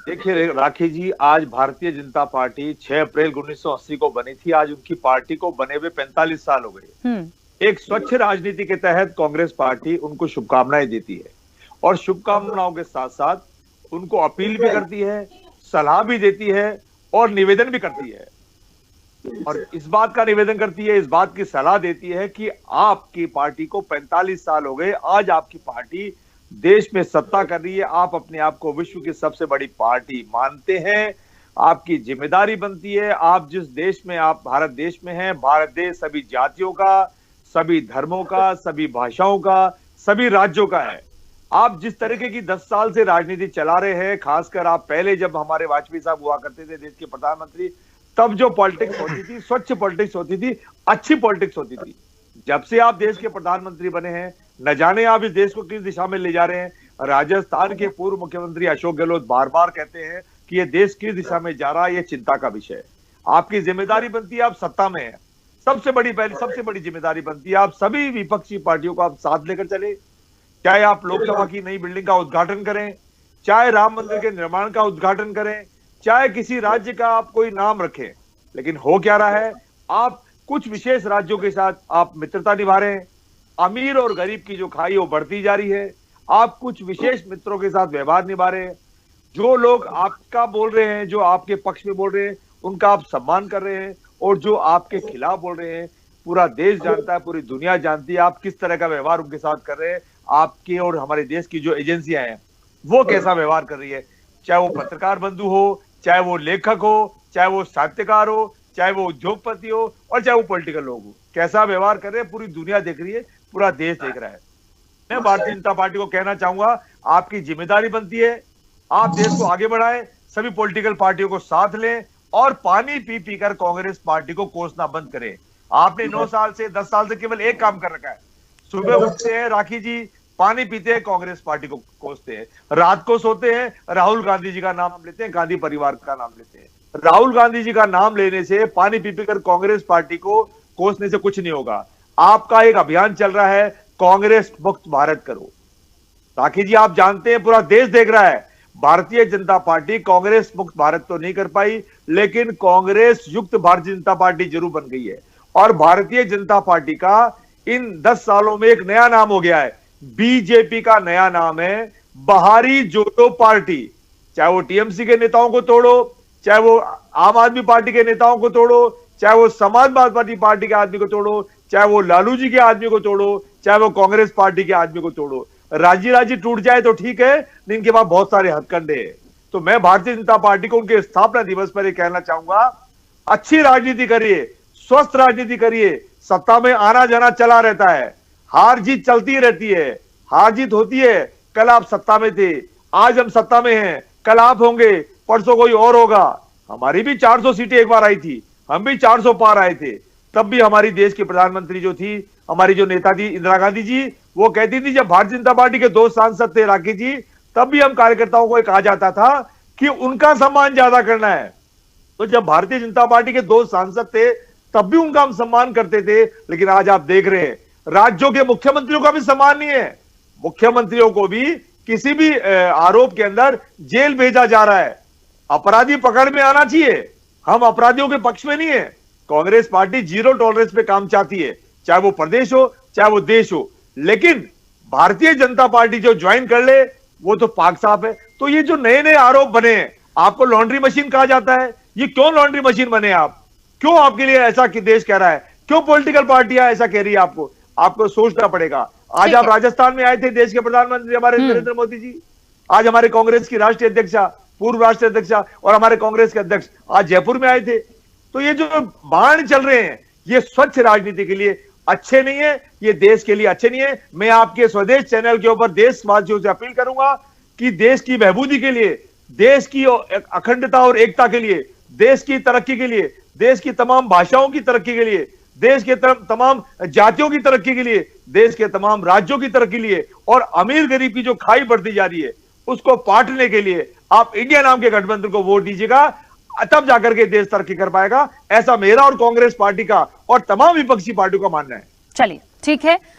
देखिए राखी जी, आज भारतीय जनता पार्टी 6 अप्रैल 1980 को बनी थी। आज उनकी पार्टी को बने हुए 45 साल हो गए। हम्म। एक स्वच्छ राजनीति के तहत कांग्रेस पार्टी उनको शुभकामनाएं देती है और शुभकामनाओं के साथ साथ उनको अपील भी करती है, सलाह भी देती है और निवेदन भी करती है। और इस बात का निवेदन करती है, इस बात की सलाह देती है कि आपकी पार्टी को 45 साल हो गए, आज आपकी पार्टी देश में सत्ता कर रही है, आप अपने आप को विश्व की सबसे बड़ी पार्टी मानते हैं, आपकी जिम्मेदारी बनती है। आप जिस देश में, आप भारत देश में हैं, भारत देश सभी जातियों का, सभी धर्मों का, सभी भाषाओं का, सभी राज्यों का है। आप जिस तरीके की 10 साल से राजनीति चला रहे हैं, खासकर आप पहले जब हमारे वाजपेयी साहब हुआ करते थे देश के प्रधानमंत्री, तब जो पॉलिटिक्स होती थी, स्वच्छ पॉलिटिक्स होती थी, अच्छी पॉलिटिक्स होती थी। जब से आप देश के प्रधानमंत्री बने हैं, न जाने आप इस देश को किस दिशा में ले जा रहे हैं। राजस्थान के पूर्व मुख्यमंत्री अशोक गहलोत बार बार कहते हैं कि ये देश किस दिशा में जा रहा है, ये चिंता का विषय है। आपकी जिम्मेदारी बनती है, आप सत्ता में है, सबसे बड़ी जिम्मेदारी बनती है, आप सभी विपक्षी पार्टियों को आप साथ लेकर चले। चाहे आप लोकसभा की नई बिल्डिंग का उद्घाटन करें, चाहे राम मंदिर के निर्माण का उद्घाटन करें, चाहे किसी राज्य का आप कोई नाम रखें, लेकिन हो क्या रहा है, आप कुछ विशेष राज्यों के साथ आप मित्रता निभा रहे हैं। अमीर और गरीब की जो खाई वो बढ़ती जा रही है। आप कुछ विशेष मित्रों के साथ व्यवहार निभा रहे हैं। जो लोग आपका बोल रहे हैं, जो आपके पक्ष में बोल रहे हैं, उनका आप सम्मान कर रहे हैं, और जो आपके खिलाफ बोल रहे हैं, पूरा देश जानता है, पूरी दुनिया जानती है आप किस तरह का व्यवहार उनके साथ कर रहे हैं। आपके और हमारे देश की जो एजेंसियां हैं वो कैसा व्यवहार कर रही है, चाहे वो पत्रकार बंधु हो, चाहे वो लेखक हो, चाहे वो साहित्यकार हो, चाहे वो उद्योगपति हो, और चाहे वो पॉलिटिकल लोग हो, कैसा व्यवहार कर रहे हैं पूरी दुनिया देख रही है, पूरा देश देख रहा है। मैं भारतीय जनता पार्टी को कहना चाहूंगा, आपकी जिम्मेदारी बनती है, आप देश को आगे बढ़ाएं, सभी पॉलिटिकल पार्टियों को साथ लें और पानी पी पी कर कांग्रेस पार्टी को कोसना बंद करें। आपने 9 साल से 10 साल से केवल एक काम कर रखा है, सुबह उठते हैं राखी जी, पानी पीते हैं, कांग्रेस पार्टी को कोसते हैं, रात को सोते हैं, राहुल गांधी जी का नाम लेते हैं, गांधी परिवार का नाम लेते हैं। राहुल गांधी जी का नाम लेने से, पानी पी पी कर कांग्रेस पार्टी को कोसने से कुछ नहीं होगा। आपका एक अभियान चल रहा है, कांग्रेस मुक्त भारत करो। राखी जी, आप जानते हैं, पूरा देश देख रहा है, भारतीय जनता पार्टी कांग्रेस मुक्त भारत तो नहीं कर पाई, लेकिन कांग्रेस युक्त भारतीय जनता पार्टी जरूर बन गई है। और भारतीय जनता पार्टी का इन 10 सालों में एक नया नाम हो गया है, बीजेपी का नया नाम है बहारी जोड़ो पार्टी। चाहे वो टीएमसी के नेताओं को तोड़ो, चाहे वो आम आदमी पार्टी के नेताओं को तोड़ो, चाहे वो समाजवादी पार्टी के आदमी को तोड़ो, चाहे वो लालू जी के आदमी को तोड़ो, चाहे वो कांग्रेस पार्टी के आदमी को तोड़ो। राजी राजी टूट जाए तो ठीक है, लेकिन इनके पास बहुत सारे हथकंडे हैं। तो मैं भारतीय जनता पार्टी को उनके स्थापना दिवस पर यह कहना चाहूंगा, अच्छी राजनीति करिए, स्वस्थ राजनीति करिए। सत्ता में आना जाना चला रहता है, हार जीत चलती रहती है, हार जीत होती है। कल आप सत्ता में थे, आज हम सत्ता में हैं, कल आप होंगे, परसों कोई और होगा। हमारी भी 400 सीटें एक बार आई थी, हम भी 400 पार आए थे, तब भी हमारी देश की प्रधानमंत्री जो थी, हमारी जो नेता थी इंदिरा गांधी जी, वो कहती थी, जब भारतीय जनता पार्टी के 2 सांसद थे राखी जी, तब भी हम कार्यकर्ताओं को कहा जाता था कि उनका सम्मान ज्यादा करना है। तो जब भारतीय जनता पार्टी के 2 सांसद थे, तब भी उनका हम सम्मान करते थे। लेकिन आज आप देख रहे हैं, राज्यों के मुख्यमंत्रियों का भी सम्मान नहीं है, मुख्यमंत्रियों को भी किसी भी आरोप के अंदर जेल भेजा जा रहा है। अपराधी पकड़ में आना चाहिए, हम अपराधियों के पक्ष में नहीं है। कांग्रेस पार्टी जीरो टॉलरेंस पे काम चाहती है, चाहे वो प्रदेश हो, चाहे वो देश हो। लेकिन भारतीय जनता पार्टी जो ज्वाइन कर ले, वो तो पाक साफ है। तो ये जो नए नए आरोप बने हैं, आपको लॉन्ड्री मशीन कहा जाता है, ये क्यों लॉन्ड्री मशीन बने आप? क्यों आपके लिए ऐसा कि देश कह रहा है? क्यों पॉलिटिकल पार्टियां ऐसा कह रही है? आपको सोचना पड़ेगा। आज आप राजस्थान में आए थे, देश के प्रधानमंत्री हमारे नरेंद्र मोदी जी, आज हमारे कांग्रेस की राष्ट्रीय अध्यक्षा, पूर्व राष्ट्रीय अध्यक्षा और हमारे कांग्रेस के अध्यक्ष आज जयपुर में आए थे। तो ये जो बाण चल रहे हैं, ये स्वच्छ राजनीति के लिए अच्छे नहीं है, ये देश के लिए अच्छे नहीं है। मैं आपके स्वदेश चैनल के ऊपर देशवासियों से अपील करूंगा कि देश की बहबूदी के लिए, देश की अखंडता और एकता के लिए, देश की तरक्की के लिए, देश की तमाम भाषाओं की तरक्की के लिए, देश के तमाम जातियों की तरक्की के लिए, देश के तमाम राज्यों की तरक्की के लिए, और अमीर गरीब की जो खाई बढ़ती जा रही है उसको पाटने के लिए आप इंडिया नाम के गठबंधन को वोट दीजिएगा, तब जाकर के देश तरक्की कर पाएगा। ऐसा मेरा और कांग्रेस पार्टी का और तमाम विपक्षी पार्टियों का मानना है। चलिए, ठीक है।